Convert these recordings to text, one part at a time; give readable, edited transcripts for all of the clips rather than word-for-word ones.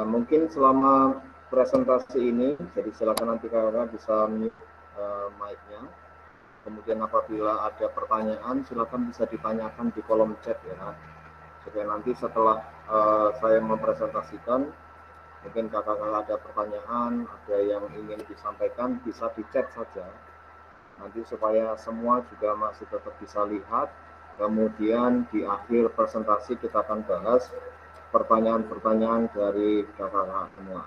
Mungkin selama presentasi ini, jadi silakan nanti kakak bisa mute mic-nya. Kemudian apabila ada pertanyaan, silakan bisa ditanyakan di kolom chat ya. Supaya nanti setelah saya mempresentasikan, mungkin kakak-kakak ada pertanyaan, ada yang ingin disampaikan, bisa di chat saja. Nanti supaya semua juga masih tetap bisa lihat. Kemudian di akhir presentasi kita akan bahas pertanyaan-pertanyaan dari kakak-kakak semua.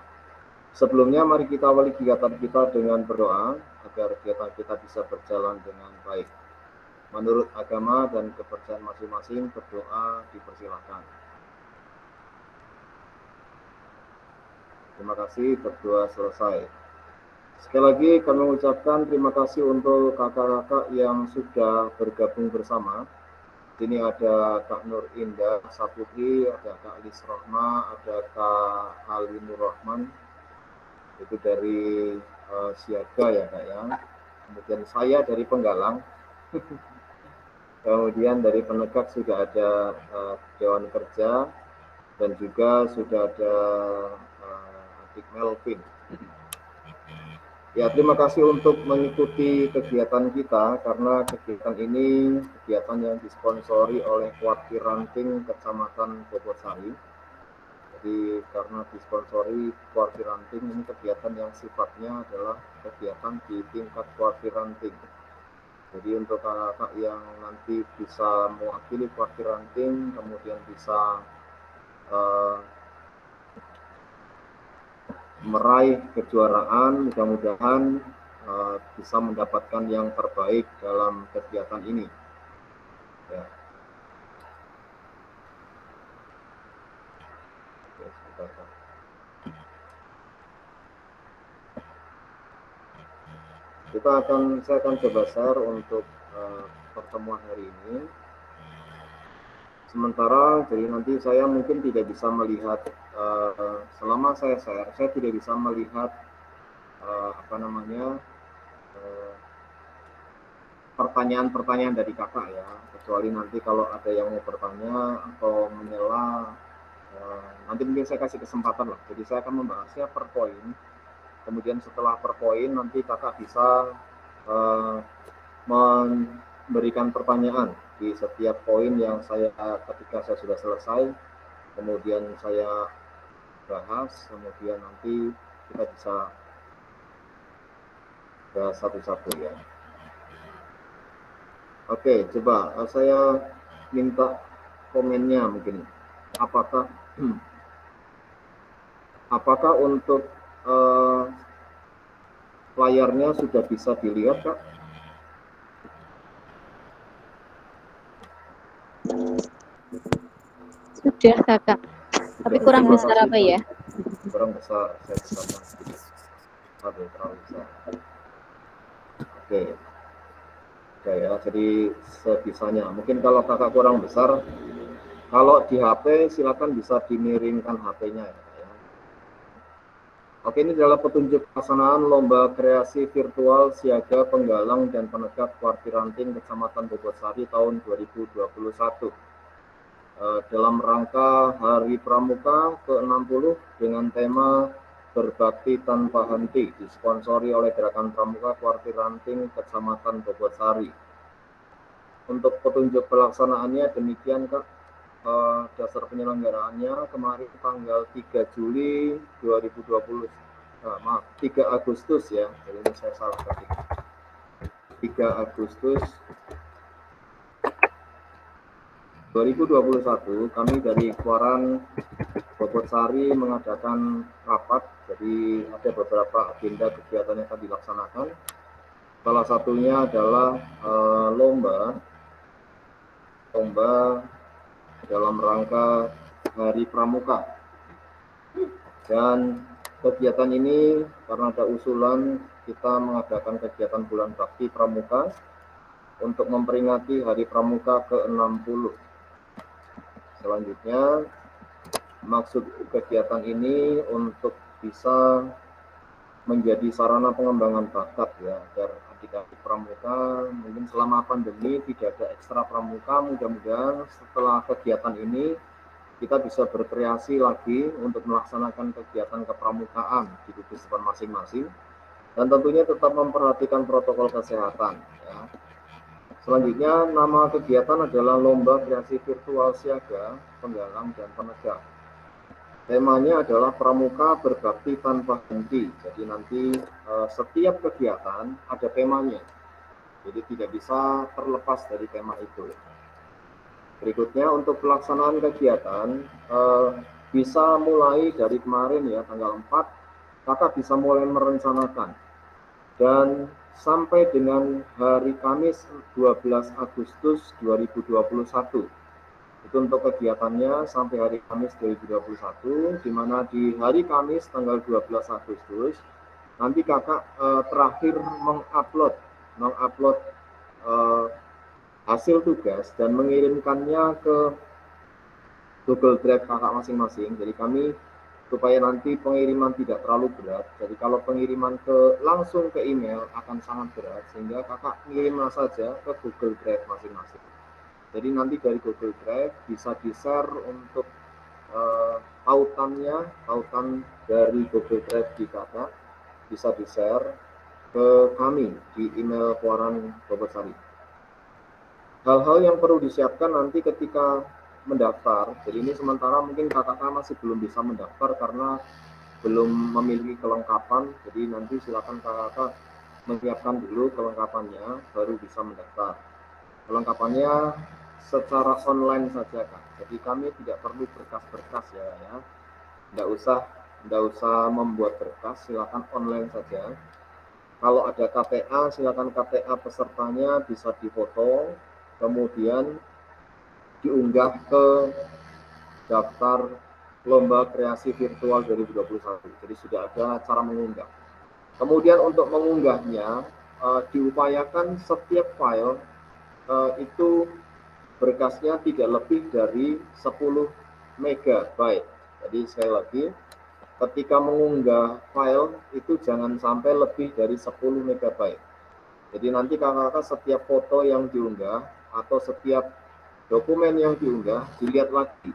Sebelumnya mari kita awali kegiatan kita dengan berdoa agar kegiatan kita bisa berjalan dengan baik. Menurut agama dan kepercayaan masing-masing, berdoa dipersilakan. Terima kasih, berdoa selesai. Sekali lagi kami mengucapkan terima kasih untuk kakak-kakak yang sudah bergabung bersama. Sini ada Kak Nur Indah Saputri, ada Kak Lis Rohma, ada Kak Ali Nur Rahman, itu dari Siaga ya Kak ya. Kemudian saya dari Penggalang. Kemudian dari Penegak sudah ada Dewan Kerja, dan juga sudah ada Adik Melvin. Ya, terima kasih untuk mengikuti kegiatan kita, karena kegiatan ini kegiatan yang disponsori oleh Kuartir Ranting Kecamatan Bobotsari. Jadi karena disponsori Kuartir Ranting, ini kegiatan yang sifatnya adalah kegiatan di tingkat Kuartir Ranting. Jadi untuk kakak yang nanti bisa mewakili Kuartir Ranting, kemudian bisa meraih kejuaraan, mudah-mudahan bisa mendapatkan yang terbaik dalam kegiatan ini. Ya. Saya akan coba share untuk pertemuan hari ini. Sementara jadi nanti saya mungkin tidak bisa melihat selama saya share, saya tidak bisa melihat pertanyaan-pertanyaan dari kakak ya, kecuali nanti kalau ada yang mau bertanya atau menyela, nanti mungkin saya kasih kesempatan lah. Jadi saya akan membahasnya per poin, kemudian setelah per poin nanti kakak bisa memberikan pertanyaan di setiap poin yang ketika saya sudah selesai, kemudian saya bahas, kemudian nanti kita bisa bahas satu-satu ya. Oke, coba saya minta komennya mungkin. Apakah untuk layarnya sudah bisa dilihat, Kak? Sudah, Kakak. Tapi kurang besar apa ya? Kurang besar, saya besarkan sedikit. Aduh, terlalu besar. Oke. Oke ya, jadi sebisanya. Mungkin kalau kakak kurang besar, kalau di HP silakan bisa dimiringkan HP-nya ya. Oke, ini adalah petunjuk pelaksanaan lomba kreasi virtual Siaga Penggalang dan Penegak Kuartir Ranting Kecamatan Bobotsari tahun 2021. Dalam rangka Hari Pramuka ke-60 dengan tema Berbakti Tanpa Henti, disponsori oleh Gerakan Pramuka Kuartir Ranting Kecamatan Bobotsari. Untuk petunjuk pelaksanaannya demikian, Kak. Dasar penyelenggaraannya kemarin tanggal 3 Juli 2020, 3 Agustus ya, jadi ini saya salah tadi, 3 Agustus 2021 kami dari Kuaran Bobotsari mengadakan rapat. Jadi ada beberapa agenda kegiatan yang akan dilaksanakan. Salah satunya adalah lomba dalam rangka Hari Pramuka. Dan kegiatan ini karena ada usulan kita mengadakan kegiatan bulan bakti Pramuka untuk memperingati Hari Pramuka ke-60. Selanjutnya, maksud kegiatan ini untuk bisa menjadi sarana pengembangan bakat ya, agar adik-adik pramuka mungkin selama pandemi tidak ada ekstra pramuka, mudah-mudahan setelah kegiatan ini kita bisa berkreasi lagi untuk melaksanakan kegiatan kepramukaan di gugus depan masing-masing, dan tentunya tetap memperhatikan protokol kesehatan. Ya. Selanjutnya, nama kegiatan adalah Lomba Kreasi Virtual Siaga, Penggalang, dan Penegak. Temanya adalah Pramuka Berbakti Tanpa Henti. Jadi nanti setiap kegiatan ada temanya. Jadi tidak bisa terlepas dari tema itu. Berikutnya untuk pelaksanaan kegiatan bisa mulai dari kemarin ya, tanggal 4, kakak bisa mulai merencanakan. Dan sampai dengan hari Kamis 12 Agustus 2021. Itu untuk kegiatannya sampai hari Kamis 2021, di mana di hari Kamis tanggal 12 Agustus nanti kakak terakhir mengupload hasil tugas dan mengirimkannya ke Google Drive kakak masing-masing. Jadi kami supaya nanti pengiriman tidak terlalu berat, jadi kalau pengiriman langsung ke email akan sangat berat, sehingga kakak kirimlah saja ke Google Drive masing-masing. Jadi nanti dari Google Drive bisa di-share untuk pautan dari Google Drive di kakak, bisa di-share ke kami di email Puaran Bogosari. Hal-hal yang perlu disiapkan nanti ketika mendaftar, jadi ini sementara mungkin kakak masih belum bisa mendaftar karena belum memiliki kelengkapan, jadi nanti silakan kakak menyiapkan dulu kelengkapannya, baru bisa mendaftar. Kelengkapannya secara online saja Kak. Jadi kami tidak perlu berkas-berkas ya. Tidak usah membuat berkas, silakan online saja. Kalau ada KTA, silakan KTA pesertanya bisa difoto, kemudian diunggah ke daftar Lomba Kreasi Virtual 2021. Jadi sudah ada cara mengunggah. Kemudian untuk mengunggahnya diupayakan setiap file itu berkasnya tidak lebih dari 10 MB. Jadi sekali lagi, ketika mengunggah file itu jangan sampai lebih dari 10 MB. Jadi nanti kakak setiap foto yang diunggah atau setiap dokumen yang diunggah dilihat lagi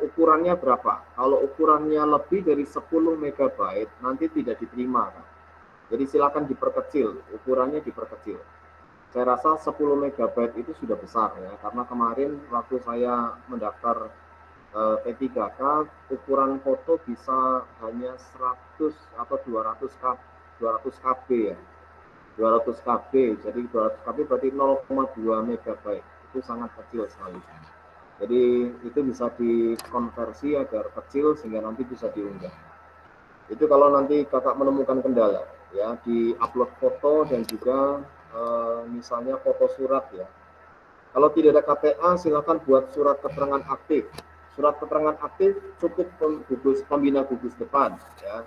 ukurannya berapa. Kalau ukurannya lebih dari 10 MB nanti tidak diterima. Jadi silakan diperkecil, ukurannya diperkecil. Saya rasa 10 MB itu sudah besar ya, karena kemarin waktu saya mendaftar P3K, ukuran foto bisa hanya 100 atau 200 KB ya. 200 KB, jadi 200 KB berarti 0,2 MB, itu sangat kecil sekali. Jadi itu bisa dikonversi agar kecil sehingga nanti bisa diunggah. Itu kalau nanti kakak menemukan kendala ya, di upload foto dan juga misalnya foto surat ya. Kalau tidak ada KTA, silakan buat surat keterangan aktif. Surat keterangan aktif cukup pembina gugus depan ya.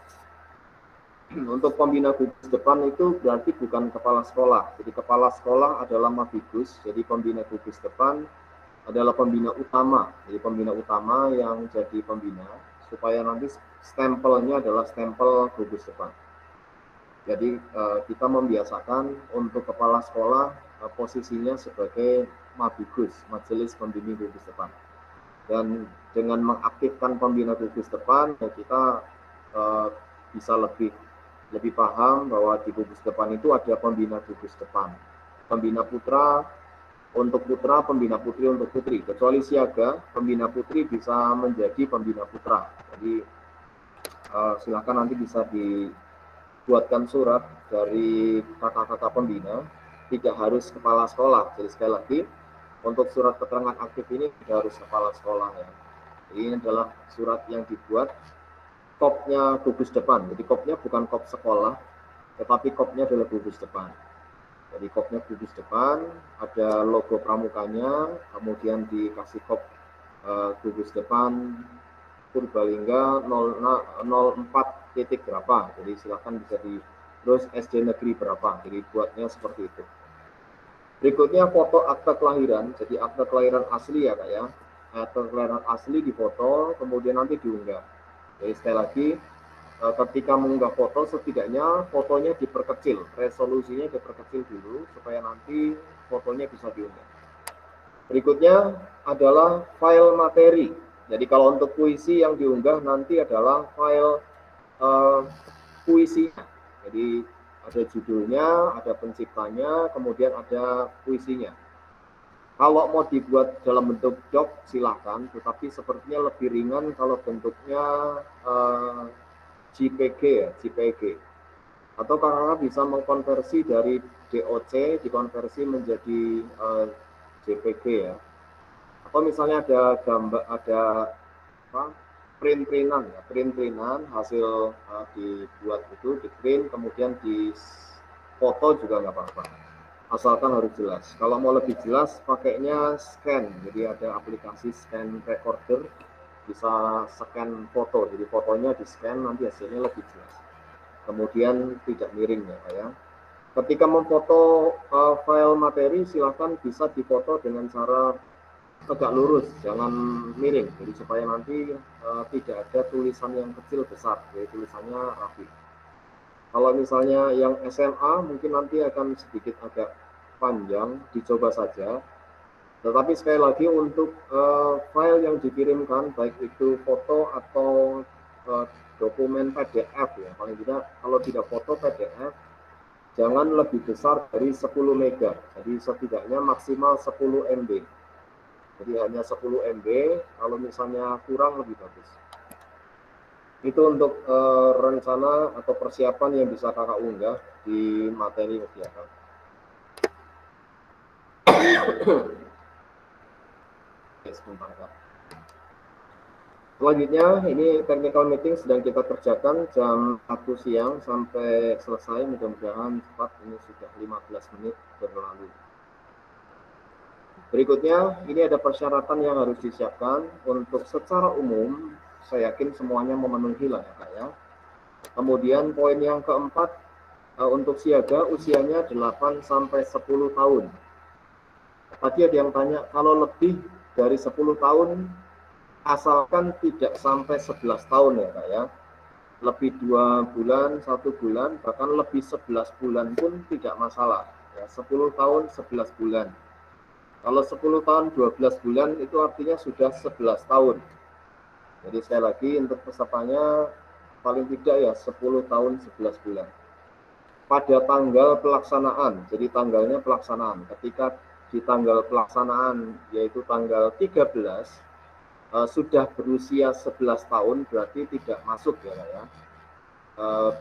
Untuk pembina gugus depan itu berarti bukan kepala sekolah. Jadi kepala sekolah adalah Mabigus, jadi pembina gugus depan adalah pembina utama. Jadi pembina utama yang jadi pembina supaya nanti stempelnya adalah stempel gugus depan. Jadi kita membiasakan untuk kepala sekolah posisinya sebagai Mabigus, Majelis Pembimbing Gugus Depan. Dan dengan mengaktifkan pembina gugus depan, ya kita bisa lebih paham bahwa di gugus depan itu ada pembina gugus depan. Pembina putra untuk putra, pembina putri untuk putri. Kecuali siaga, pembina putri bisa menjadi pembina putra. Jadi silakan nanti bisa buatkan surat dari kakak-kakak pembina, tidak harus kepala sekolah. Jadi sekali lagi, untuk surat keterangan aktif ini tidak harus kepala sekolah ya. Ini adalah surat yang dibuat kopnya gugus depan. Jadi kopnya bukan kop sekolah, tetapi kopnya adalah gugus depan. Jadi kopnya gugus depan, ada logo pramukanya, kemudian dikasih kop gugus depan Purbalingga 04 titik berapa, jadi silakan bisa terus SD negeri berapa, jadi buatnya seperti itu. Berikutnya foto akta kelahiran, jadi akta kelahiran asli ya Kak ya, akta kelahiran asli difoto, kemudian nanti diunggah. Jadi sekali lagi, ketika mengunggah foto setidaknya fotonya diperkecil, resolusinya diperkecil dulu supaya nanti fotonya bisa diunggah. Berikutnya adalah file materi. Jadi kalau untuk puisi yang diunggah nanti adalah file puisinya. Jadi ada judulnya, ada penciptanya, kemudian ada puisinya. Kalau mau dibuat dalam bentuk doc silahkan, tetapi sepertinya lebih ringan kalau bentuknya JPG ya, JPG. Atau kakak bisa mengkonversi dari DOC dikonversi menjadi JPG ya. Atau misalnya ada gambar, ada apa, print-printan ya, print-printan hasil dibuat itu, di print kemudian di foto juga nggak apa-apa, asalkan harus jelas. Kalau mau lebih jelas pakainya scan, jadi ada aplikasi scan recorder, bisa scan foto, jadi fotonya di scan nanti hasilnya lebih jelas, kemudian tidak miring ya Pak ya. Ketika memfoto file materi silahkan bisa difoto dengan cara tegak lurus, jangan miring, jadi supaya nanti tidak ada tulisan yang kecil besar, jadi tulisannya rapi. Kalau misalnya yang SMA mungkin nanti akan sedikit agak panjang, dicoba saja. Tetapi sekali lagi untuk file yang dikirimkan, baik itu foto atau dokumen PDF ya, paling tidak kalau tidak foto PDF, jangan lebih besar dari 10 mega, jadi setidaknya maksimal 10 MB. Jadi hanya 10 MB, kalau misalnya kurang lebih bagus. Itu untuk rencana atau persiapan yang bisa kakak unggah di materi kegiatan. Oke, sebentar kak. Selanjutnya ini technical meeting sedang kita kerjakan jam 1 siang sampai selesai, mudah-mudahan cepat, ini sudah 15 menit berlalu. Berikutnya ini ada persyaratan yang harus disiapkan. Untuk secara umum saya yakin semuanya memenuhi lah ya kak ya. Kemudian poin yang keempat, untuk siaga usianya 8 sampai 10 tahun. Tadi ada yang tanya, kalau lebih dari 10 tahun asalkan tidak sampai 11 tahun ya kak ya. Lebih 2 bulan, 1 bulan, bahkan lebih 11 bulan pun tidak masalah ya. 10 tahun 11 bulan. Kalau 10 tahun 12 bulan itu artinya sudah 11 tahun. Jadi sekali lagi untuk pesertanya paling tidak ya 10 tahun 11 bulan. Pada tanggal pelaksanaan, jadi tanggalnya pelaksanaan. Ketika di tanggal pelaksanaan yaitu tanggal 13 sudah berusia 11 tahun berarti tidak masuk ya.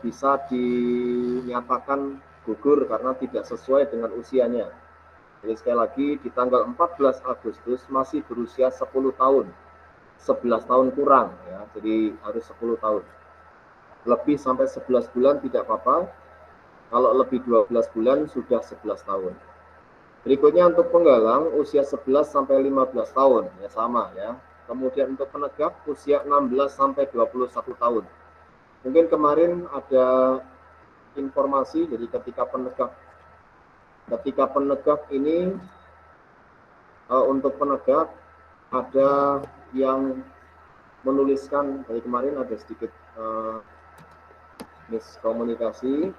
Bisa dinyatakan gugur karena tidak sesuai dengan usianya. Jadi sekali lagi di tanggal 14 Agustus masih berusia 10 tahun. 11 tahun kurang ya. Jadi harus 10 tahun. Lebih sampai 11 bulan tidak apa-apa. Kalau lebih 12 bulan sudah 11 tahun. Berikutnya untuk penggalang usia 11 sampai 15 tahun ya sama ya. Kemudian untuk penegak usia 16 sampai 21 tahun. Mungkin kemarin ada informasi, jadi ketika penegak ini untuk penegak ada yang menuliskan, dari kemarin ada sedikit miskomunikasi,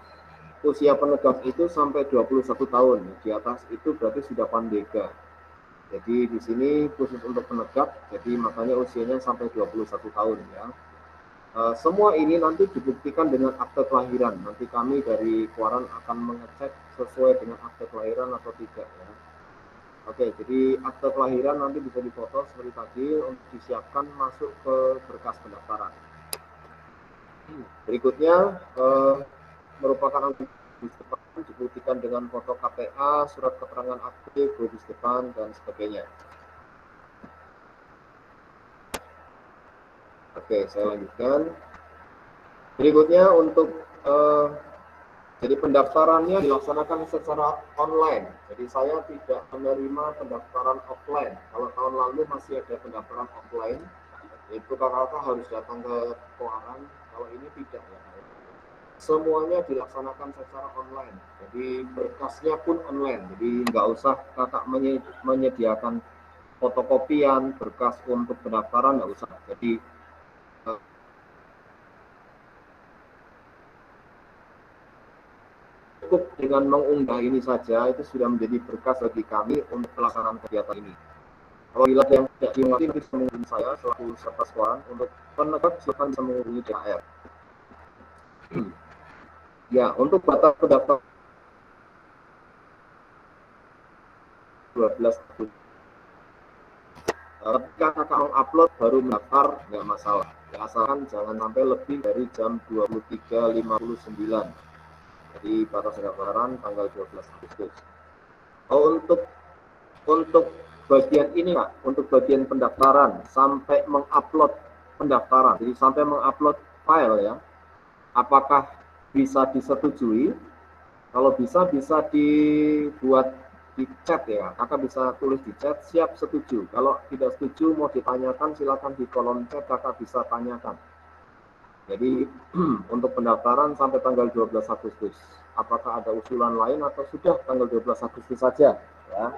usia penegak itu sampai 21 tahun, di atas itu berarti sudah pandega. Jadi di sini khusus untuk penegak, jadi makanya usianya sampai 21 tahun ya. Semua ini nanti dibuktikan dengan akte kelahiran. Nanti kami dari Kuaran akan mengecek sesuai dengan akte kelahiran atau tidak ya. Oke, jadi akte kelahiran nanti bisa difoto seperti tadi untuk disiapkan masuk ke berkas pendaftaran. Berikutnya merupakan dibuktikan dengan foto KPA, surat keterangan aktif, bodis depan dan sebagainya. Oke, saya lanjutkan. Berikutnya untuk jadi pendaftarannya dilaksanakan secara online. Jadi saya tidak menerima pendaftaran offline. Kalau tahun lalu masih ada pendaftaran offline, itu kakak-kakak harus datang ke Kuaran. Kalau ini tidak ya. Semuanya dilaksanakan secara online. Jadi berkasnya pun online. Jadi nggak usah kakak menyediakan fotokopian berkas untuk pendaftaran, nggak usah. Jadi cukup dengan mengunggah ini saja itu sudah menjadi berkas bagi kami untuk pelaksanaan kegiatan ini. Apabila ada yang tidak dimengerti, bisa menghubungi saya selaku serta sekawan. Untuk penegak silakan bisa menghubungi DHR. Ya, untuk batas pendaftaran 12 Agustus. Ketika kakak mengupload baru mendaftar, nggak masalah. Ya, asalkan jangan sampai lebih dari jam 23.59. Jadi batas pendaftaran tanggal 12 Agustus. Untuk bagian ini Kak, untuk bagian pendaftaran sampai mengupload pendaftaran, jadi sampai mengupload file ya, apakah bisa disetujui? Kalau bisa dibuat di chat ya, kakak bisa tulis di chat siap setuju. Kalau tidak setuju mau ditanyakan silakan di kolom chat kakak bisa tanyakan. Jadi untuk pendaftaran sampai tanggal 12 Agustus. Apakah ada usulan lain atau sudah tanggal 12 Agustus saja ya?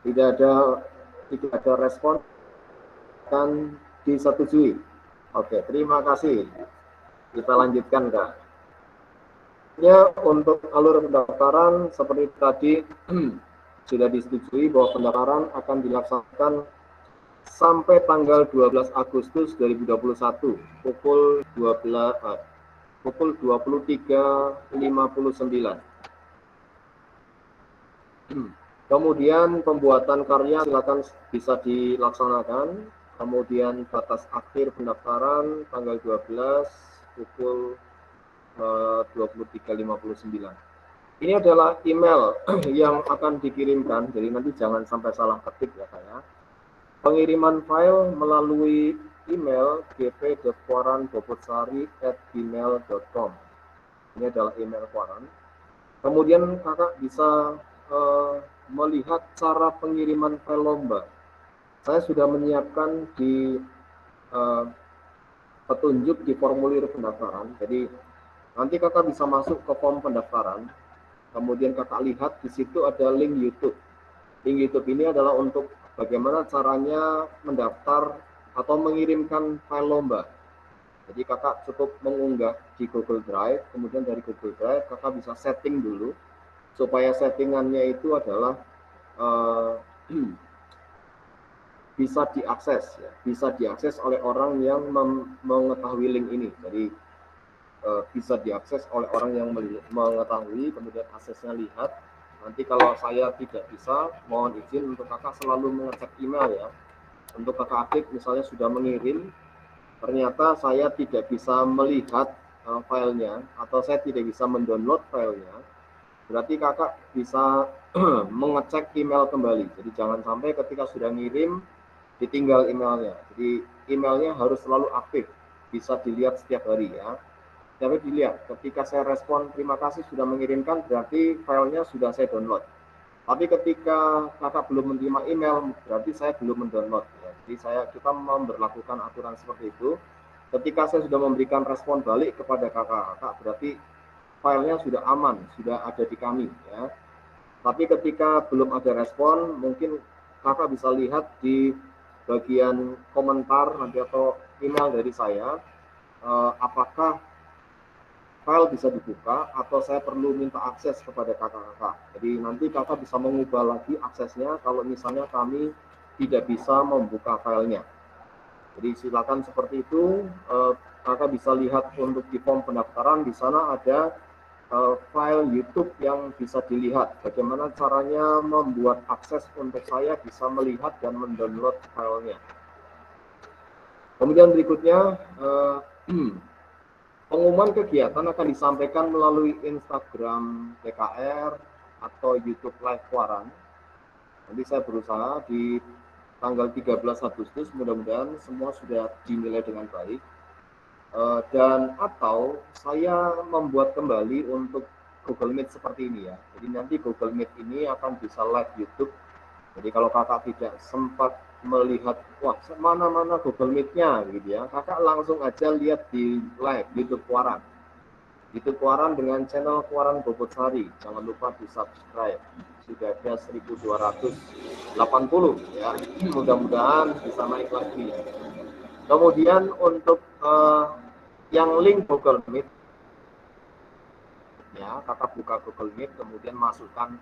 Tidak ada respon kan disetujui. Oke, terima kasih. Kita lanjutkan Kak. Ya, untuk alur pendaftaran seperti tadi sudah disetujui bahwa pendaftaran akan dilaksanakan sampai tanggal 12 Agustus 2021 pukul 23.59. Kemudian pembuatan karya silakan bisa dilaksanakan. Kemudian batas akhir pendaftaran tanggal 12 pukul 23.59. Ini adalah email yang akan dikirimkan, jadi nanti jangan sampai salah ketik ya saya. Pengiriman file melalui email gp.kuaran.bobotsari@gmail.com. Ini adalah email Kuaran. Kemudian kakak bisa melihat cara pengiriman file lomba. Saya sudah menyiapkan di petunjuk di formulir pendaftaran. Jadi nanti kakak bisa masuk ke form pendaftaran. Kemudian kakak lihat di situ ada link YouTube. Link YouTube ini adalah untuk bagaimana caranya mendaftar atau mengirimkan file lomba. Jadi kakak cukup mengunggah di Google Drive, kemudian dari Google Drive kakak bisa setting dulu supaya settingannya itu adalah bisa diakses oleh orang yang mengetahui link ini. Jadi bisa diakses oleh orang yang mengetahui, kemudian aksesnya lihat. Nanti kalau saya tidak bisa, mohon izin untuk kakak selalu mengecek email ya. Untuk kakak Afif misalnya sudah mengirim, ternyata saya tidak bisa melihat filenya atau saya tidak bisa mendownload filenya, berarti kakak bisa mengecek email kembali. Jadi jangan sampai ketika sudah ngirim ditinggal emailnya. Jadi emailnya harus selalu aktif, bisa dilihat setiap hari ya. Tapi dilihat ketika saya respon terima kasih sudah mengirimkan, berarti filenya sudah saya download. Tapi ketika kakak belum menerima email, berarti saya belum mendownload ya. Jadi kita memberlakukan aturan seperti itu. Ketika saya sudah memberikan respon balik kepada kakak, berarti filenya sudah aman, sudah ada di kami ya. Tapi ketika belum ada respon, mungkin kakak bisa lihat di bagian komentar nanti atau email dari saya, apakah file bisa dibuka atau saya perlu minta akses kepada kakak-kakak. Jadi nanti kakak bisa mengubah lagi aksesnya kalau misalnya kami tidak bisa membuka filenya. Jadi silakan seperti itu. Kakak bisa lihat untuk di form pendaftaran, di sana ada file YouTube yang bisa dilihat. Bagaimana caranya membuat akses untuk saya bisa melihat dan mendownload filenya. Kemudian berikutnya, pengumuman kegiatan akan disampaikan melalui Instagram PKR atau YouTube Live Kuaran. Nanti saya berusaha di tanggal 13 Agustus, mudah-mudahan semua sudah dinilai dengan baik. Dan atau saya membuat kembali untuk Google Meet seperti ini ya. Jadi nanti Google Meet ini akan bisa live YouTube. Jadi kalau kakak tidak sempat melihat, wah mana-mana Google Meet-nya gitu ya, kakak langsung aja lihat di live YouTube Kuaran. YouTube Kuaran dengan channel Kuaran Bobotsari. Jangan lupa di subscribe. Sudah ada 1280 ya. Mudah-mudahan bisa naik lagi. Kemudian untuk yang link Google Meet ya, kakak buka Google Meet kemudian masukkan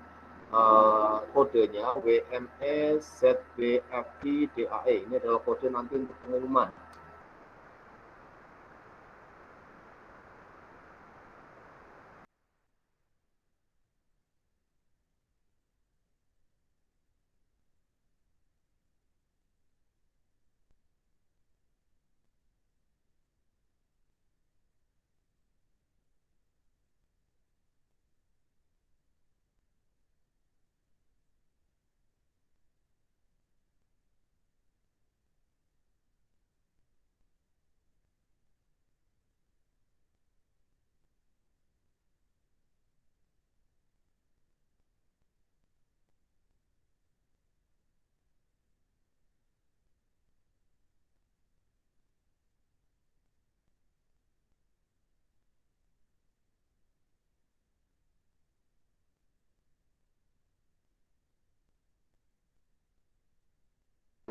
kodenya WME-ZBFI-DAE. Ini adalah kode nanti untuk pengumuman.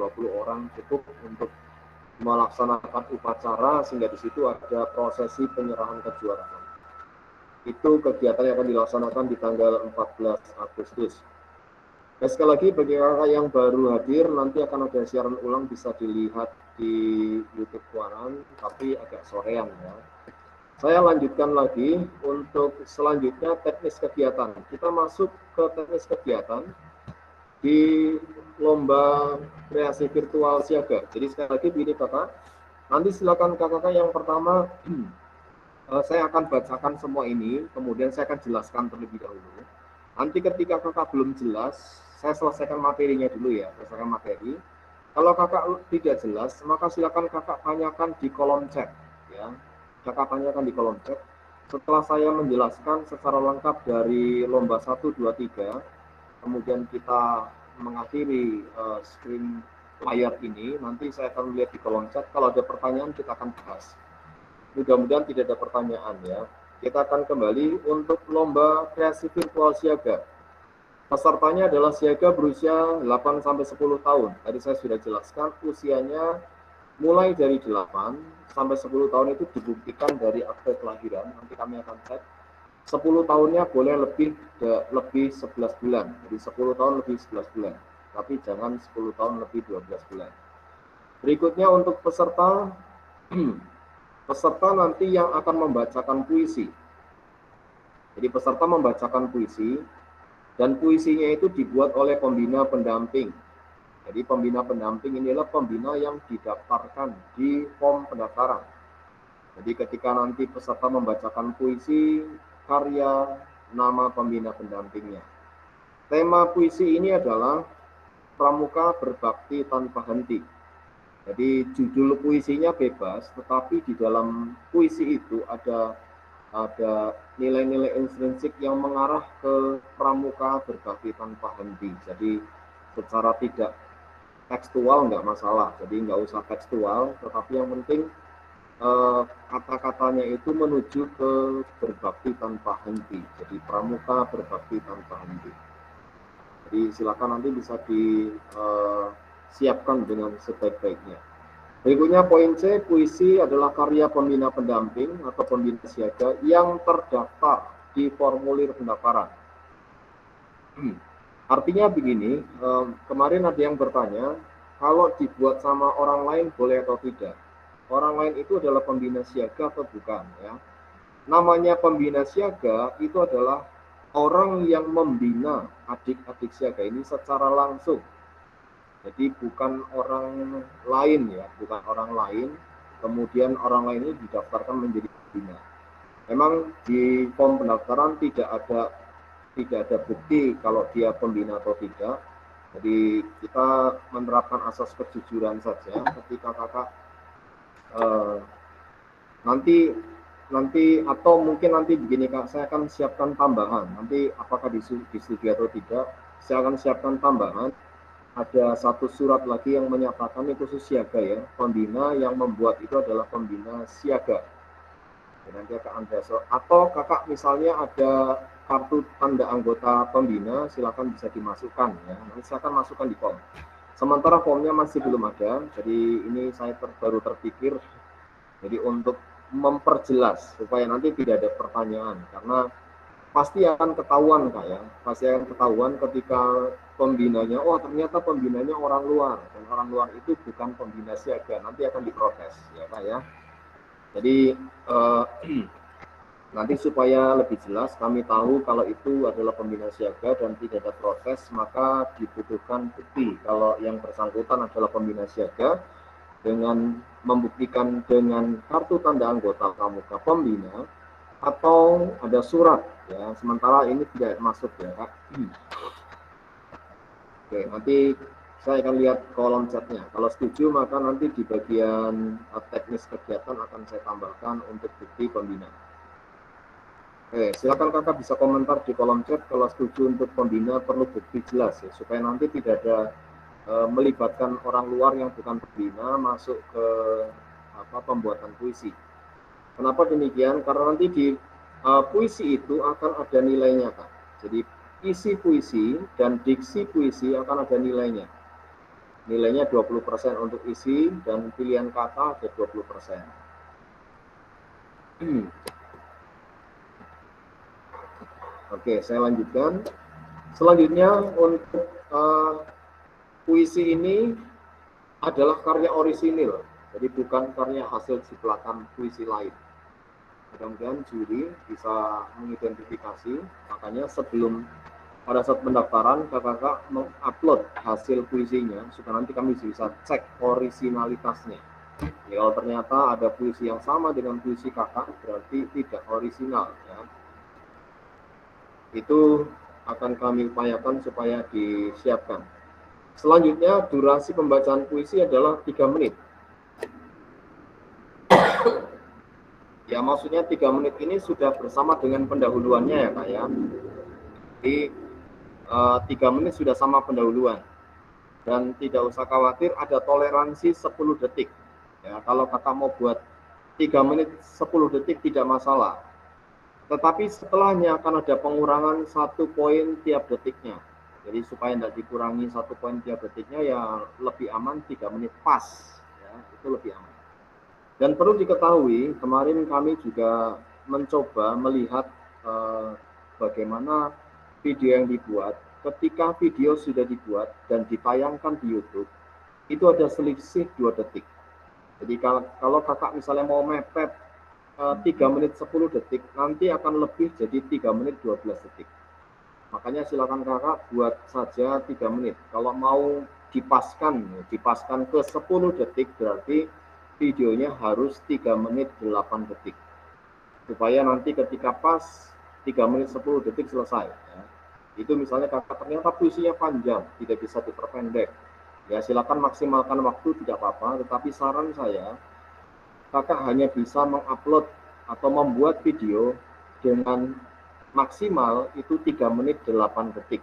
20 orang cukup untuk melaksanakan upacara, sehingga di situ ada prosesi penyerahan kejuaraan. Itu kegiatan yang akan dilaksanakan di tanggal 14 Agustus. Nah, sekali lagi bagi kakak yang baru hadir, nanti akan ada siaran ulang, bisa dilihat di YouTube Kuaran, tapi agak sorean ya. Saya lanjutkan lagi untuk selanjutnya teknis kegiatan. Kita masuk ke teknis kegiatan di lomba kreasi virtual siaga. Jadi sekali lagi begini kakak, nanti silakan kakak yang pertama saya akan bacakan semua ini, kemudian saya akan jelaskan terlebih dahulu. Nanti ketika kakak belum jelas, saya selesaikan materinya dulu ya, selesaikan materi. Kalau kakak tidak jelas, maka silakan kakak tanyakan di kolom chat ya. Kakak tanyakan di kolom chat. Setelah saya menjelaskan secara lengkap dari lomba 1, 2, 3, kemudian kita mengakhiri screen layar ini, nanti saya akan melihat di kolom chat. Kalau ada pertanyaan kita akan bahas. Mudah-mudahan tidak ada pertanyaan ya. Kita akan kembali untuk lomba kreasi virtual siaga. Pesertanya adalah siaga berusia 8-10 tahun. Tadi saya sudah jelaskan usianya mulai dari 8 sampai 10 tahun itu dibuktikan dari akte kelahiran. Nanti kami akan cek. 10 tahunnya boleh lebih 11 bulan. Jadi 10 tahun lebih 11 bulan. Tapi jangan 10 tahun lebih 12 bulan. Berikutnya untuk peserta nanti yang akan membacakan puisi. Jadi peserta membacakan puisi dan puisinya itu dibuat oleh pembina pendamping. Jadi pembina pendamping inilah pembina yang didaftarkan di form pendaftaran. Jadi ketika nanti peserta membacakan puisi, karya, nama pembina pendampingnya. Tema puisi ini adalah Pramuka Berbakti Tanpa Henti. Jadi judul puisinya bebas, tetapi di dalam puisi itu ada nilai-nilai intrinsik yang mengarah ke pramuka berbakti tanpa henti. Jadi secara tidak tekstual nggak masalah, jadi nggak usah tekstual, tetapi yang penting kata-katanya itu menuju ke berbakti tanpa henti. Jadi pramuka berbakti tanpa henti. Jadi silakan nanti bisa disiapkan dengan sebaik-baiknya. Berikutnya poin C, puisi adalah karya pembina pendamping atau pembina siaga yang terdaftar di formulir pendaftaran. Artinya begini, kemarin ada yang bertanya, kalau dibuat sama orang lain boleh atau tidak? Orang lain itu adalah pembina siaga atau bukan? Ya. Namanya pembina siaga itu adalah orang yang membina adik-adik siaga ini secara langsung. Jadi bukan orang lain ya, bukan orang lain, kemudian orang lain ini didaftarkan menjadi pembina. Memang di form pendaftaran tidak ada bukti kalau dia pembina atau tidak. Jadi kita menerapkan asas kejujuran saja. Ketika kakak nanti atau mungkin nanti begini kak, saya akan siapkan tambahan. Nanti apakah disetujui atau tidak, saya akan siapkan tambahan. Ada satu surat lagi yang menyatakan itu khusus siaga ya, pembina yang membuat itu adalah pembina siaga. Dan nanti akan Anda atau kakak misalnya ada kartu tanda anggota pembina, silakan bisa dimasukkan ya. Nanti saya akan masukkan di form. Sementara formnya masih belum ada, jadi ini saya baru terpikir. Jadi untuk memperjelas supaya nanti tidak ada pertanyaan, karena pasti akan ketahuan Kak ya, pasti akan ketahuan ketika pembinanya, oh ternyata pembinanya orang luar, dan orang luar itu bukan pembina siaga, nanti akan diprotes ya Kak ya. Jadi nanti supaya lebih jelas kami tahu kalau itu adalah pembina siaga dan tidak ada protes, maka dibutuhkan bukti kalau yang bersangkutan adalah pembina siaga dengan membuktikan dengan kartu tanda anggota pramuka pembina atau ada surat ya. Sementara ini tidak masuk ya Kak. Oke, nanti saya akan lihat kolom chatnya. Kalau setuju maka nanti di bagian teknis kegiatan akan saya tambahkan untuk bukti pembina. Oke, silakan Kakak bisa komentar di kolom chat kalau setuju untuk pembina perlu bukti jelas ya, supaya nanti tidak ada melibatkan orang luar yang bukan pembina masuk ke pembuatan puisi. Kenapa demikian? Karena nanti di puisi itu akan ada nilainya Kak. Jadi isi puisi dan diksi puisi akan ada nilainya. Nilainya 20% untuk isi dan pilihan kata ada 20%. Oke, saya lanjutkan. Selanjutnya untuk puisi ini adalah karya orisinil, jadi bukan karya hasil ciplakan puisi lain. Mudah-mudahan juri bisa mengidentifikasi, makanya sebelum pada saat pendaftaran kakak mengupload hasil puisinya supaya nanti kami bisa cek orisinalitasnya. Ya, kalau ternyata ada puisi yang sama dengan puisi kakak berarti tidak orisinal ya. Itu akan kami upayakan supaya disiapkan. Selanjutnya durasi pembacaan puisi adalah 3 menit. Ya maksudnya 3 menit ini sudah bersama dengan pendahuluannya ya Kak ya. Jadi 3 menit sudah sama pendahuluan. Dan tidak usah khawatir ada toleransi 10 detik. Ya, kalau kakak mau buat 3 menit 10 detik tidak masalah. Tetapi setelahnya akan ada pengurangan 1 poin tiap detiknya. Jadi supaya tidak dikurangi 1 poin tiap detiknya ya lebih aman 3 menit pas. Ya, itu lebih aman. Dan perlu diketahui kemarin kami juga mencoba melihat bagaimana video yang dibuat. Ketika video sudah dibuat dan ditayangkan di YouTube, itu ada selisih 2 detik. Jadi kalau kakak misalnya mau mepet 3 menit 10 detik, nanti akan lebih jadi 3 menit 12 detik. Makanya silakan kakak buat saja 3 menit. Kalau mau dipaskan ke 10 detik berarti videonya harus 3 menit 8 detik. Supaya nanti ketika pas 3 menit 10 detik selesai. Ya. Itu misalnya kakak ternyata puisinya panjang, tidak bisa diperpendek. Ya silakan maksimalkan waktu tidak apa-apa, tetapi saran saya kakak hanya bisa mengupload atau membuat video dengan maksimal itu 3 menit 8 detik.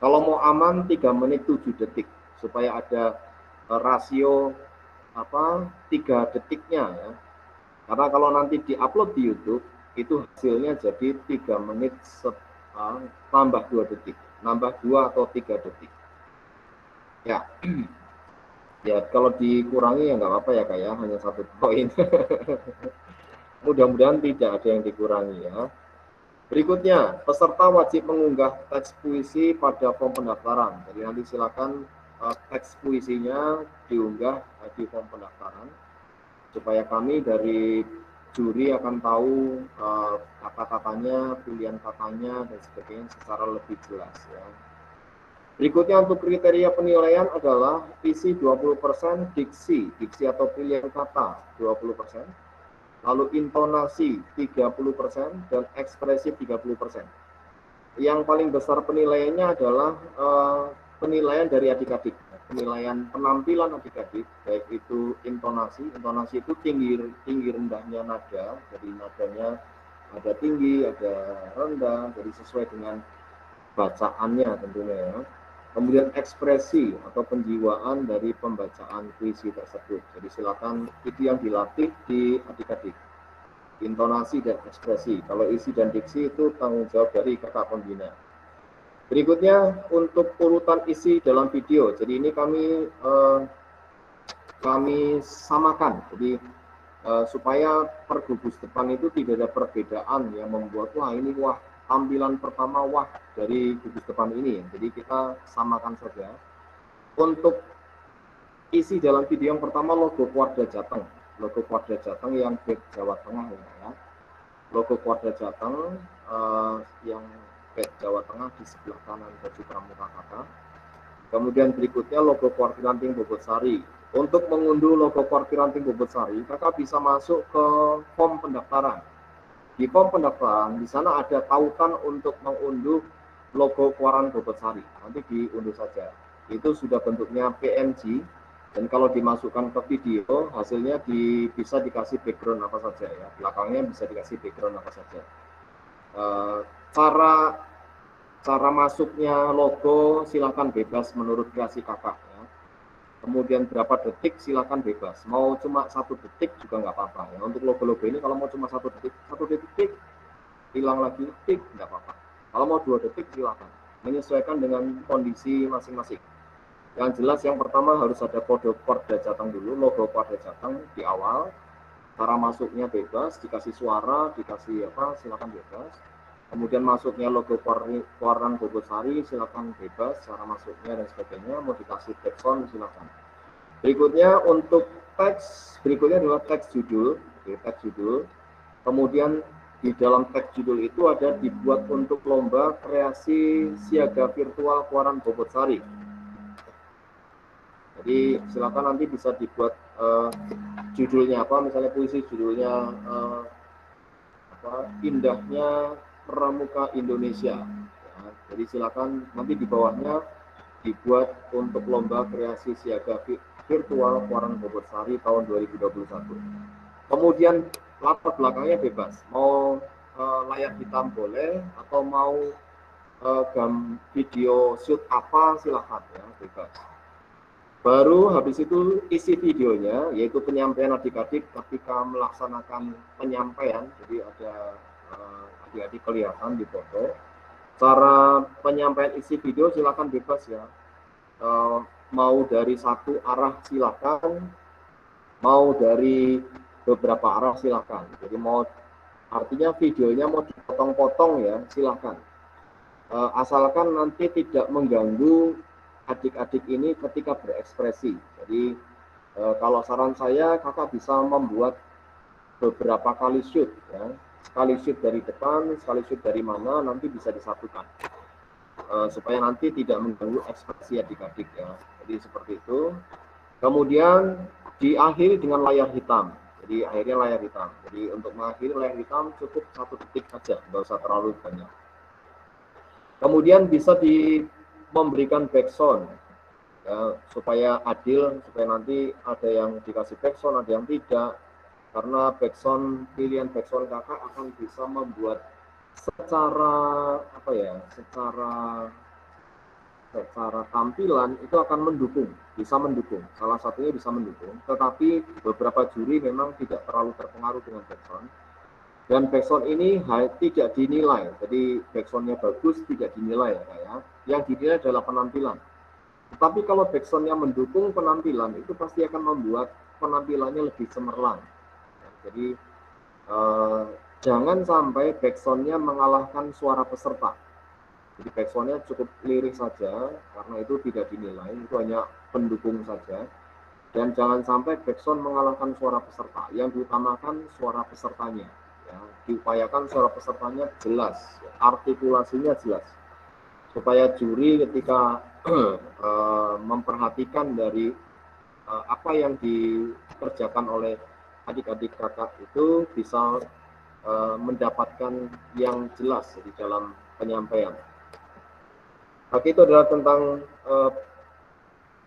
Kalau mau aman 3 menit 7 detik supaya ada rasio 3 detiknya ya. Karena kalau nanti diupload di YouTube itu hasilnya jadi 3 menit tambah 2 detik, nambah 2 atau 3 detik. Ya. Ya, kalau dikurangi ya nggak apa-apa ya Kak ya, hanya 1 poin. Mudah-mudahan tidak ada yang dikurangi ya. Berikutnya, peserta wajib mengunggah teks puisi pada form pendaftaran. Jadi nanti silakan teks puisinya diunggah di form pendaftaran supaya kami dari juri akan tahu kata-katanya, pilihan katanya dan sebagainya secara lebih jelas ya. Berikutnya untuk kriteria penilaian adalah isi 20%, diksi atau pilihan kata 20%, lalu intonasi 30% dan ekspresi 30%. Yang paling besar penilaiannya adalah penilaian dari adik-adik, penilaian penampilan adik-adik, baik itu intonasi itu tinggi rendahnya nada, jadi nadanya ada tinggi, ada rendah, jadi sesuai dengan bacaannya tentunya ya. Kemudian ekspresi atau penjiwaan dari pembacaan puisi tersebut. Jadi silakan itu yang dilatih di adik-adik. Intonasi dan ekspresi. Kalau isi dan diksi itu tanggung jawab dari kakak pembina. Berikutnya untuk urutan isi dalam video. Jadi ini kami samakan. Jadi supaya per gugus depan itu tidak ada perbedaan yang membuat ini tampilan pertama wah dari gugus depan ini. Jadi kita samakan saja. Untuk isi dalam video yang pertama logo Kuarda Jateng, logo Kuarda Jateng yang back Jawa Tengah ya. Logo Kuarda Jateng yang back Jawa Tengah di sebelah kanan baju pramuka kakak. Kemudian berikutnya logo Kuartiranting Bobotsari. Untuk mengunduh logo Kuartiranting Bobotsari, kakak bisa masuk ke form pendaftaran. Di form pendaftaran di sana ada tautan untuk mengunduh logo Kuaran Bobotsari. Nanti diunduh saja. Itu sudah bentuknya PNG. Dan kalau dimasukkan ke video, hasilnya bisa dikasih background apa saja ya. Belakangnya bisa dikasih background apa saja. Cara masuknya logo silakan bebas menurut kreasi kakak ya. Kemudian berapa detik silakan bebas. Mau cuma 1 detik juga nggak apa-apa ya. Untuk logo-logo ini kalau mau cuma 1 detik hilang lagi detik nggak apa-apa. Kalau mau 2 detik silakan. Menyesuaikan dengan kondisi masing-masing. Yang jelas yang pertama harus ada kode Kuarda Jateng dulu, logo Kuarda Jateng di awal. Cara masuknya bebas, dikasih suara, dikasih apa, silakan bebas. Kemudian masuknya logo Kuaran Bobotsari, silakan bebas, cara masuknya dan sebagainya. Mau dikasih background, silakan. Berikutnya untuk teks, berikutnya adalah teks judul. Oke, teks judul. Kemudian di dalam teks judul itu ada dibuat untuk lomba kreasi siaga virtual Kuaran Bobotsari. Jadi silakan nanti bisa dibuat judulnya apa, misalnya puisi judulnya Indahnya Pramuka Indonesia. Ya, jadi silakan nanti di bawahnya dibuat untuk lomba kreasi siaga virtual Kuaran Bobotsari tahun 2021. Kemudian latar belakangnya bebas, mau layar hitam boleh atau mau video shoot apa silakan ya, bebas. Baru habis itu isi videonya, yaitu penyampaian adik-adik ketika melaksanakan penyampaian. Jadi ada adik-adik kelihatan di foto. Cara penyampaian isi video silakan bebas ya. Mau dari satu arah silakan, mau dari beberapa arah silakan. Jadi artinya videonya mau dipotong-potong ya silakan. Asalkan nanti tidak mengganggu adik-adik ini ketika berekspresi. Jadi kalau saran saya kakak bisa membuat beberapa kali shoot ya. Sekali shoot dari depan, sekali shoot dari mana, nanti bisa disatukan. Supaya nanti tidak mengganggu ekspresi adik-adik ya. Jadi seperti itu. Kemudian diakhiri dengan layar hitam. Jadi akhirnya layar hitam. Jadi untuk mengakhiri layar hitam cukup 1 detik saja, nggak usah terlalu banyak. Kemudian bisa memberikan backsound ya, supaya adil, supaya nanti ada yang dikasih backsound, ada yang tidak, karena pilihan backsound kakak akan bisa membuat secara apa ya, secara tampilan itu akan mendukung, bisa mendukung, salah satunya bisa mendukung, tetapi beberapa juri memang tidak terlalu terpengaruh dengan backsound. Dan backsound ini tidak dinilai, jadi backsoundnya bagus tidak dinilai ya. Yang dinilai adalah penampilan. Tapi kalau backsoundnya mendukung penampilan, itu pasti akan membuat penampilannya lebih cemerlang. Jadi jangan sampai backsoundnya mengalahkan suara peserta. Jadi backsoundnya cukup lirik saja, karena itu tidak dinilai, itu hanya pendukung saja. Dan jangan sampai backsound mengalahkan suara peserta, yang diutamakan suara pesertanya. Ya, diupayakan suara pesertanya jelas, artikulasinya jelas, supaya juri ketika memperhatikan dari apa yang dikerjakan oleh adik-adik kakak itu bisa mendapatkan yang jelas di dalam penyampaian. Oke, itu adalah tentang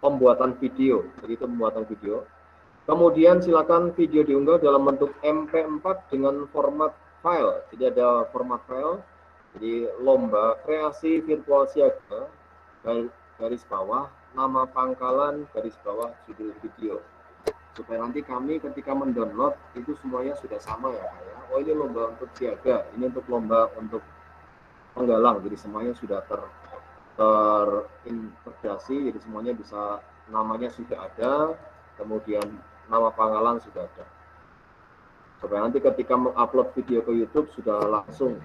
pembuatan video. Jadi itu pembuatan video. Kemudian silakan video diunggah dalam bentuk MP4 dengan format file. Jadi ada format file. Jadi lomba kreasi virtual siaga, garis bawah, nama pangkalan, garis bawah, judul video. Supaya nanti kami ketika mendownload itu semuanya sudah sama ya. Oh ini lomba untuk siaga, ini untuk lomba untuk penggalang. Jadi semuanya sudah terintegrasi, jadi semuanya bisa, namanya sudah ada, kemudian nama pangkalan sudah ada. supaya nanti ketika mengupload video ke YouTube sudah langsung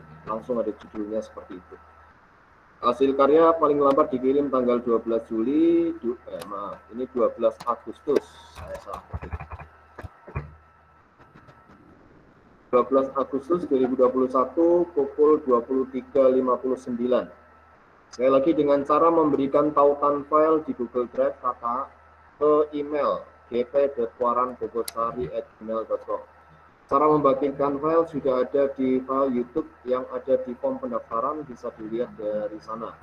ada judulnya seperti itu. Hasil karya paling lambat dikirim tanggal 12 Juli, ini 12 Agustus, saya salah. 12 Agustus 2021 pukul 23.59. Sekali lagi dengan cara memberikan tautan file di Google Drive kakak ke email gp.kuaranbogosari@gmail.com. Cara membagikan file sudah ada di file YouTube yang ada di form pendaftaran, bisa dilihat dari sana.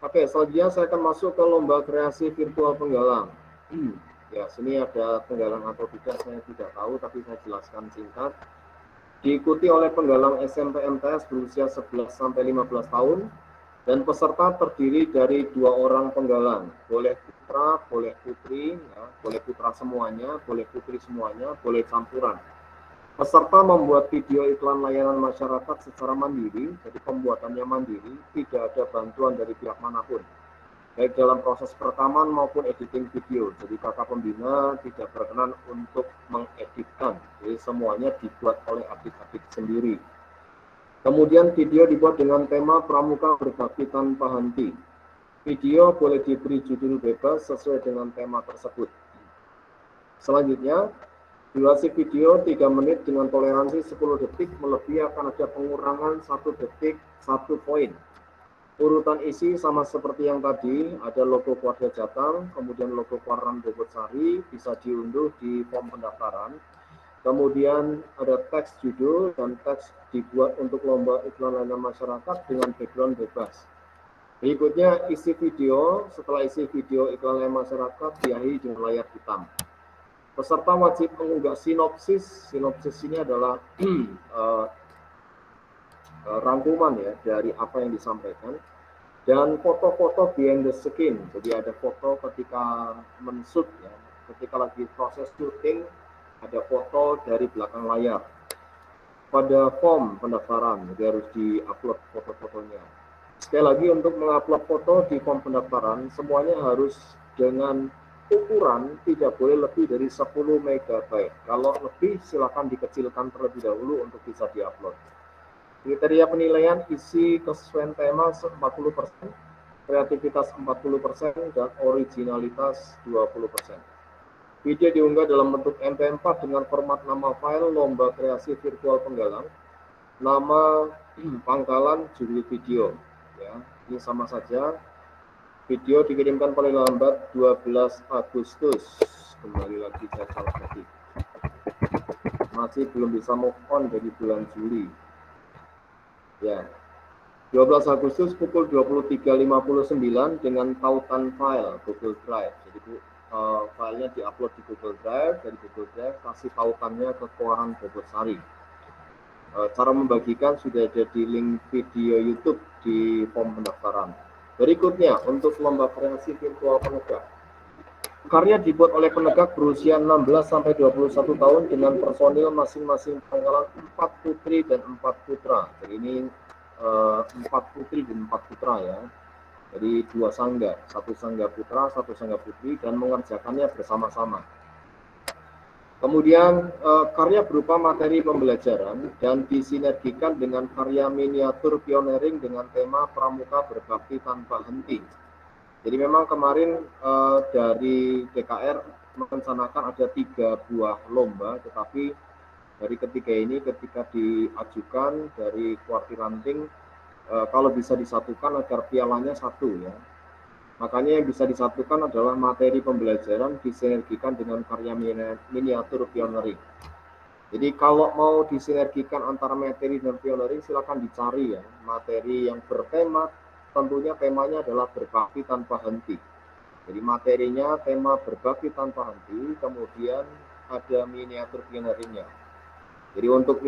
Oke, selanjutnya saya akan masuk ke lomba kreasi virtual penggalang. Ya, sini ada penggalang atau tidak saya tidak tahu, tapi saya jelaskan singkat. Diikuti oleh penggalang SMP MTS berusia 11-15 tahun, dan peserta terdiri dari 2 orang penggalang. Boleh putra, boleh putri, ya, boleh putra semuanya, boleh putri semuanya, boleh campuran. Peserta membuat video iklan layanan masyarakat secara mandiri, jadi pembuatannya mandiri, tidak ada bantuan dari pihak manapun, baik dalam proses perekaman maupun editing video. Jadi kakak pembina tidak berkenan untuk mengeditkan, jadi semuanya dibuat oleh adik-adik sendiri. Kemudian video dibuat dengan tema pramuka berbakti tanpa henti. Video boleh diberi judul bebas sesuai dengan tema tersebut. Selanjutnya, durasi video 3 menit dengan toleransi 10 detik, melebihi akan ada pengurangan 1 detik 1 poin. Urutan isi sama seperti yang tadi, ada logo Keluarga Jatang, kemudian logo Kuaran Bogosari, bisa diunduh di form pendaftaran. Kemudian ada teks judul dan teks dibuat untuk lomba iklan layanan masyarakat dengan background bebas. Berikutnya isi video, setelah isi video iklan layanan masyarakat diakhiri dengan layar hitam. Peserta wajib mengunggah sinopsis. Sinopsis ini adalah rangkuman ya dari apa yang disampaikan, dan foto-foto behind the scene. Jadi ada foto ketika men-shoot ya, ketika lagi proses syuting, ada foto dari belakang layar. Pada form pendaftaran, jadi harus di-upload foto-fotonya. Sekali lagi, untuk mengupload foto di form pendaftaran, semuanya harus dengan ukuran tidak boleh lebih dari 10 MB. Kalau lebih, silakan dikecilkan terlebih dahulu untuk bisa diupload. Kriteria penilaian: isi kesesuaian tema 40%, kreativitas 40%, dan originalitas 20%. Video diunggah dalam bentuk MP4 dengan format nama file lomba kreasi virtual penggalang, nama pangkalan judul video. Ya, ini sama saja. Video dikirimkan paling lambat 12 Agustus. Kembali lagi saya salah tadi. Masih belum bisa move on dari bulan Juli. Ya. 12 Agustus pukul 23.59 dengan tautan file Google Drive. Jadi filenya diupload di Google Drive, dari Google Drive kasih tautannya ke Kuaran Bogosari. Cara membagikan sudah ada di link video YouTube di form pendaftaran. Berikutnya, untuk lomba kreasi virtual penegak. Karya dibuat oleh penegak berusia 16-21 tahun dengan personil masing-masing pangkalan 4 putri dan 4 putra. Jadi ini 4 putri dan 4 putra ya. Jadi 2 sangga, 1 sangga putra, 1 sangga putri, dan mengerjakannya bersama-sama. Kemudian karya berupa materi pembelajaran dan disinergikan dengan karya miniatur pioneering dengan tema pramuka berbakti tanpa henti. Jadi memang kemarin dari DKR merencanakan ada 3 buah lomba, tetapi dari ketiga ini ketika diajukan dari Kuartiranting, kalau bisa disatukan agar pialanya satu ya. Makanya yang bisa disatukan adalah materi pembelajaran disinergikan dengan karya miniatur pioneering. Jadi kalau mau disinergikan antara materi dan pioneering, silakan dicari ya materi yang bertema, tentunya temanya adalah berbakti tanpa henti. Jadi materinya tema berbakti tanpa henti, kemudian ada miniatur pioneeringnya. Jadi untuk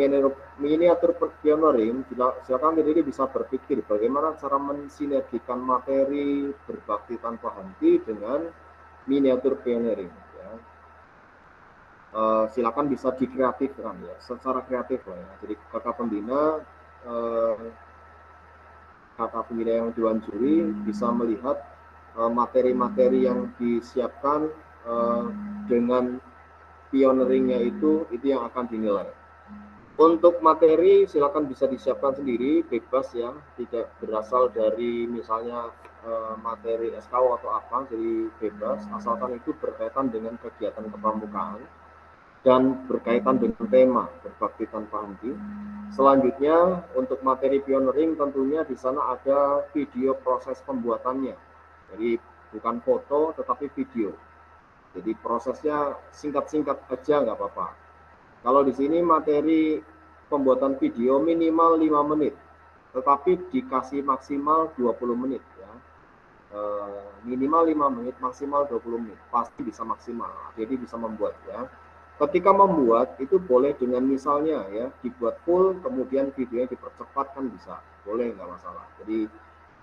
miniatur pioneering, silakan diri bisa berpikir bagaimana cara mensinergikan materi berbakti tanpa henti dengan miniatur pioneering. Ya. Silakan bisa dikreatifkan ya, secara kreatif lah ya. Jadi kakak pembina yang dewan juri bisa melihat materi-materi yang disiapkan dengan pioneeringnya itu yang akan dinilai. Untuk materi silakan bisa disiapkan sendiri, bebas ya, tidak berasal dari misalnya materi SKU atau apa, jadi bebas, asalkan itu berkaitan dengan kegiatan kepramukaan dan berkaitan dengan tema berbakti tanpa henti. Selanjutnya untuk materi pioneering tentunya di sana ada video proses pembuatannya, jadi bukan foto tetapi video. Jadi prosesnya singkat-singkat aja nggak apa-apa. Kalau di sini materi pembuatan video minimal 5 menit, tetapi dikasih maksimal 20 menit ya. Minimal 5 menit, maksimal 20 menit. Pasti bisa maksimal, jadi bisa membuat ya. Ketika membuat itu boleh dengan misalnya ya, dibuat full, kemudian videonya dipercepat kan bisa, boleh nggak masalah. Jadi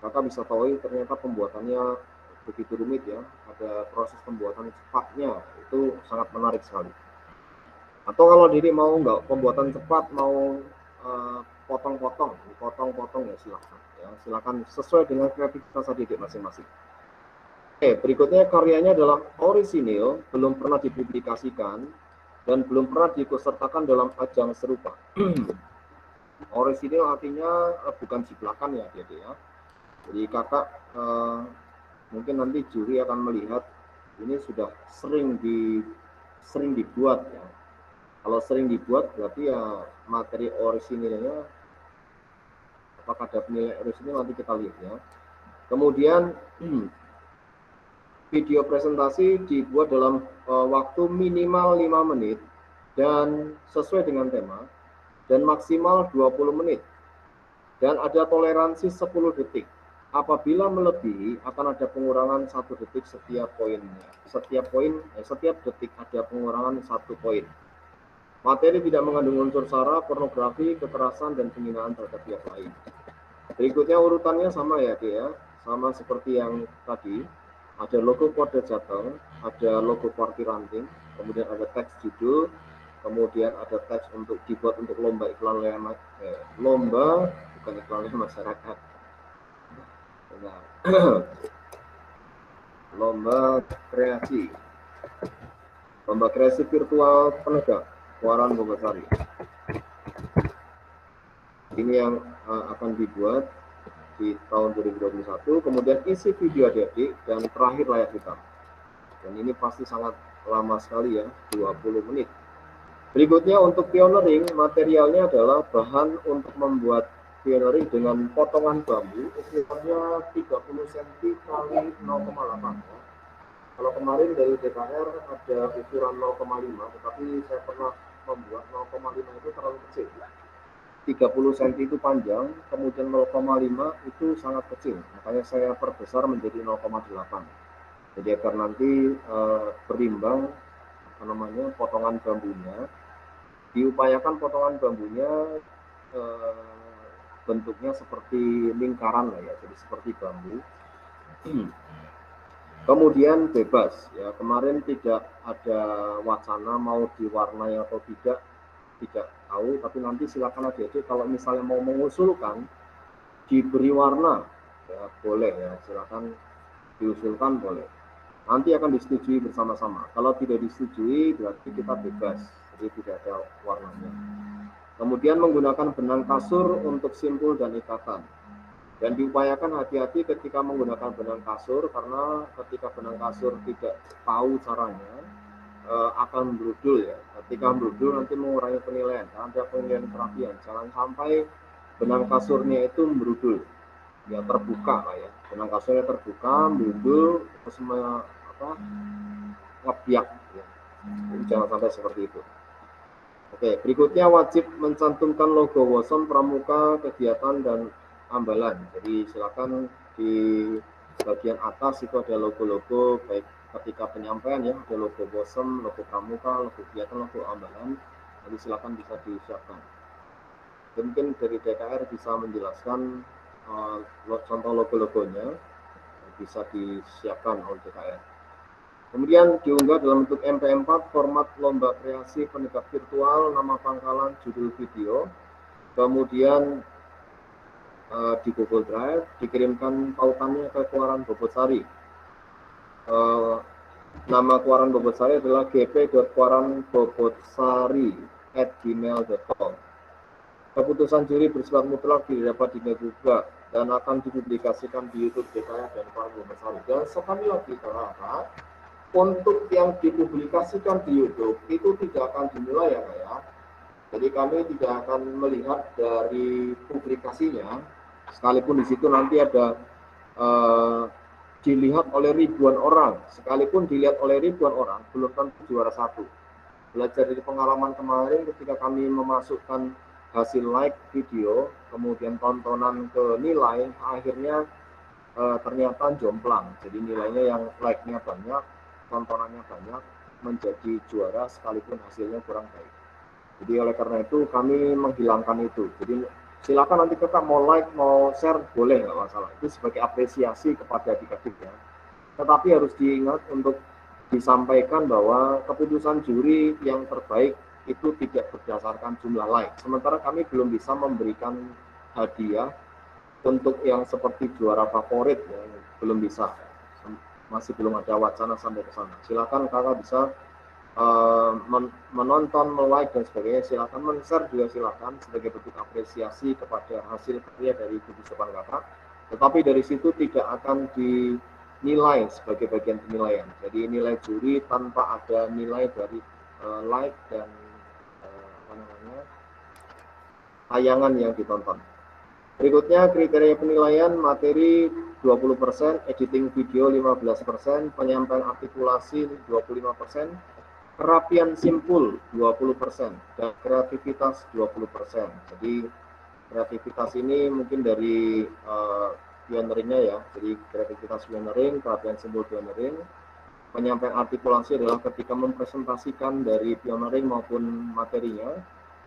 kakak bisa tahu ternyata pembuatannya begitu rumit ya, ada proses pembuatan cepatnya, itu sangat menarik sekali. Atau kalau diri mau nggak pembuatan cepat, mau potong-potong ya silakan sesuai dengan kreativitas didik masing-masing. Oke, berikutnya karyanya adalah orisinil, belum pernah dipublikasikan dan belum pernah diikutsertakan dalam ajang serupa. Orisinil artinya bukan jiplakan ya adik ya. Jadi kakak mungkin nanti juri akan melihat ini sudah sering dibuat ya. Kalau sering dibuat berarti ya materi orisinilnya, apakah ada penilaian orisinil nanti kita lihat ya. Kemudian video presentasi dibuat dalam waktu minimal 5 menit dan sesuai dengan tema dan maksimal 20 menit dan ada toleransi 10 detik. Apabila melebihi akan ada pengurangan 1 detik setiap poinnya. Setiap detik ada pengurangan 1 poin. Materi tidak mengandung unsur sara, pornografi, kekerasan, dan penghinaan terhadap pihak lain. Berikutnya urutannya sama ya, dia sama seperti yang tadi. Ada logo kode Jateng, ada logo party ranting, kemudian ada teks judul, kemudian ada teks untuk dibuat untuk lomba bukan iklan masyarakat. Nah, lomba kreasi virtual penegak. Waran Bogasari. Ini yang akan dibuat di tahun 2021. Kemudian isi video adik-adik dan terakhir layar hitam. Dan ini pasti sangat lama sekali ya, 20 menit. Berikutnya untuk pioneering, materialnya adalah bahan untuk membuat pioneering dengan potongan bambu ukurannya 30 cm kali 0,8. Kalau kemarin dari DKR ada ukuran 0,5, tetapi saya pernah membuat 0,5 itu terlalu kecil. 30 cm itu panjang, kemudian 0,5 itu sangat kecil. Makanya saya perbesar menjadi 0,8. Jadi agar nanti berimbang potongan bambunya. Diupayakan potongan bambunya bentuknya seperti lingkaran lah ya, jadi seperti bambu. Kemudian bebas ya, kemarin tidak ada wacana mau diwarnai atau tidak tahu, tapi nanti silakan adik-adik kalau misalnya mau mengusulkan diberi warna ya boleh ya, silakan diusulkan boleh. Nanti akan disetujui bersama-sama. Kalau tidak disetujui berarti kita bebas, jadi tidak ada warnanya. Kemudian menggunakan benang kasur untuk simpul dan ikatan. Dan diupayakan hati-hati ketika menggunakan benang kasur, karena ketika benang kasur tidak tahu caranya akan berudul ya. Ketika berudul nanti mengurangi penilaian, karena ada penilaian kerapian. Jangan sampai benang kasurnya itu berudul, ya terbuka lah ya. Benang kasurnya terbuka, berudul, terus ngebiak ya. Jadi jangan sampai seperti itu. Oke, berikutnya wajib mencantumkan logo WOSOM pramuka kegiatan dan ambalan. Jadi silakan di bagian atas itu ada logo-logo, baik ketika penyampaian ya, ada logo WOSOM, logo pramuka, logo kegiatan, logo ambalan. Jadi silakan bisa disiapkan. Mungkin dari DKR bisa menjelaskan contoh logo-logonya, bisa disiapkan oleh DKR. Kemudian diunggah dalam bentuk MP4 format lomba kreasi penegak virtual, nama pangkalan, judul video. Kemudian di Google Drive dikirimkan tautannya ke Waran Bogasari. Nama Kuaran Bobotsari adalah gp.kuaranbobotsari@gmail.com. Keputusan juri bersifat mutlak tidak dapat digugat dan akan dipublikasikan di YouTube DKI dan Kuaran Bobotsari. Dan sekali lagi, Kakak, untuk yang dipublikasikan di YouTube itu tidak akan dinilai ya, Kak ya. Jadi kami tidak akan melihat dari publikasinya, sekalipun di situ nanti ada dilihat oleh ribuan orang, sekalipun dilihat oleh ribuan orang, belum tentu juara satu. Belajar dari pengalaman kemarin ketika kami memasukkan hasil like video, kemudian tontonan ke nilai, akhirnya ternyata jomplang. Jadi nilainya yang like-nya banyak, tontonannya banyak, menjadi juara sekalipun hasilnya kurang baik. Jadi oleh karena itu kami menghilangkan itu. Jadi silakan nanti kita mau like, mau share, boleh, nggak masalah. Itu sebagai apresiasi kepada adik-adik ya. Tetapi harus diingat untuk disampaikan bahwa keputusan juri yang terbaik itu tidak berdasarkan jumlah like. Sementara kami belum bisa memberikan hadiah untuk yang seperti juara favorit ya, belum bisa. Masih belum ada wacana sampai ke sana. Silakan kakak bisa menonton, like dan sebagainya, silakan men-share juga silakan sebagai bentuk apresiasi kepada hasil karya dari gugus depan kakak. Tetapi dari situ tidak akan dinilai sebagai bagian penilaian. Jadi nilai juri tanpa ada nilai dari like dan tayangan yang ditonton. Berikutnya kriteria penilaian: materi 20%, editing video 15%, penyampaian artikulasi 25%, kerapian simpul 20%, dan kreativitas 20%. Jadi kreativitas ini mungkin dari pioneringnya ya. Jadi kreativitas pioneering, kerapian simpul pioneering. Penyampaian artikulasi adalah ketika mempresentasikan dari pioneering maupun materinya.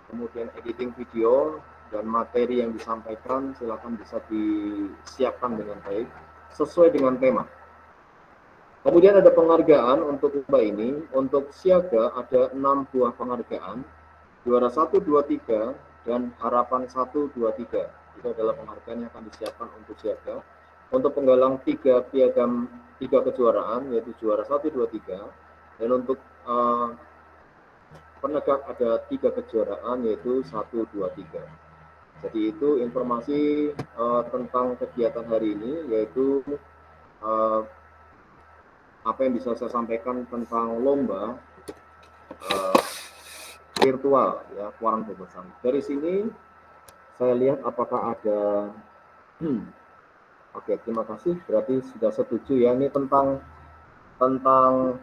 Kemudian editing video dan materi yang disampaikan silakan bisa disiapkan dengan baik sesuai dengan tema. Kemudian ada penghargaan untuk lomba ini. Untuk siaga ada 6 buah penghargaan, juara 1, 2, 3 dan harapan 1, 2, 3. Itu adalah penghargaan yang akan disiapkan untuk siaga. Untuk penggalang 3 piagam 3 kejuaraan, yaitu juara 1, 2, 3. Dan untuk penegak ada 3 kejuaraan, yaitu 1, 2, 3. Jadi itu informasi tentang kegiatan hari ini, yaitu apa yang bisa saya sampaikan tentang lomba virtual ya Kuaran Bobotsari. Dari sini saya lihat apakah ada Oke, terima kasih. Berarti sudah setuju ya. Ini tentang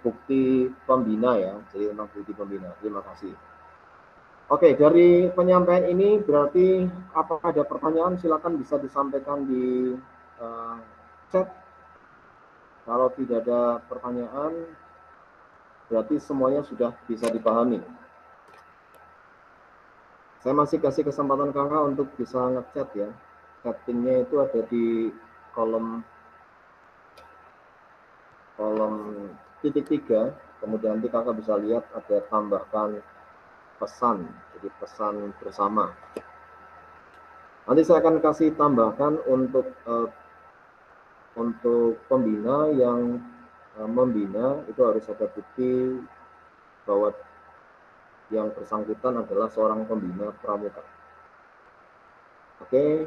bukti pembina ya. Jadi tentang bukti pembina. Terima kasih. Oke, dari penyampaian ini berarti apakah ada pertanyaan, silakan bisa disampaikan di chat. Kalau tidak ada pertanyaan, berarti semuanya sudah bisa dipahami. Saya masih kasih kesempatan kakak untuk bisa ngechat ya. Chattingnya itu ada di kolom titik 3. Kemudian nanti kakak bisa lihat ada tambahkan pesan, jadi pesan bersama. Nanti saya akan kasih tambahkan untuk pembina yang membina itu harus ada bukti bahwa yang bersangkutan adalah seorang pembina pramuka. Oke,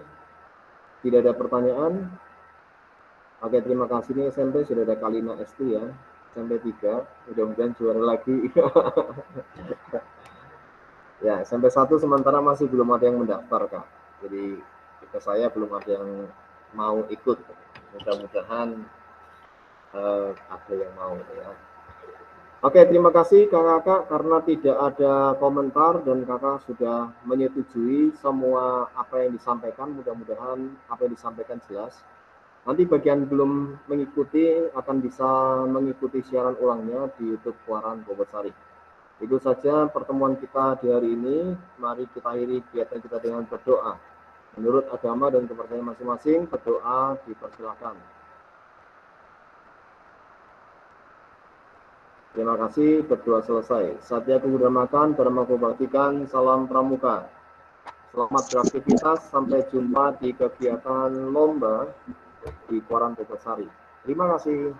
tidak ada pertanyaan. Oke, terima kasih. Nih SMP sudah ada Kalina S2 ya, SMP 3, mudah-mudahan juara lagi. Ya, SMP 1 sementara masih belum ada yang mendaftar Kak. Jadi ke saya belum ada yang mau ikut. Mudah-mudahan ada yang mau ya. Oke, terima kasih kakak karena tidak ada komentar dan kakak sudah menyetujui semua apa yang disampaikan. Mudah-mudahan apa yang disampaikan jelas. Nanti bagian belum mengikuti akan bisa mengikuti siaran ulangnya di YouTube Kuaran Bobotsari. Itu saja pertemuan kita di hari ini. Mari kita akhiri kegiatan kita dengan berdoa. Menurut agama dan kepercayaan masing-masing, berdoa dipersilakan. Terima kasih, berdoa selesai. Satya Kudamakan, Dharma Kubaktikan, salam pramuka. Selamat beraktivitas, sampai jumpa di kegiatan lomba di Kuaran Bobotsari. Terima kasih.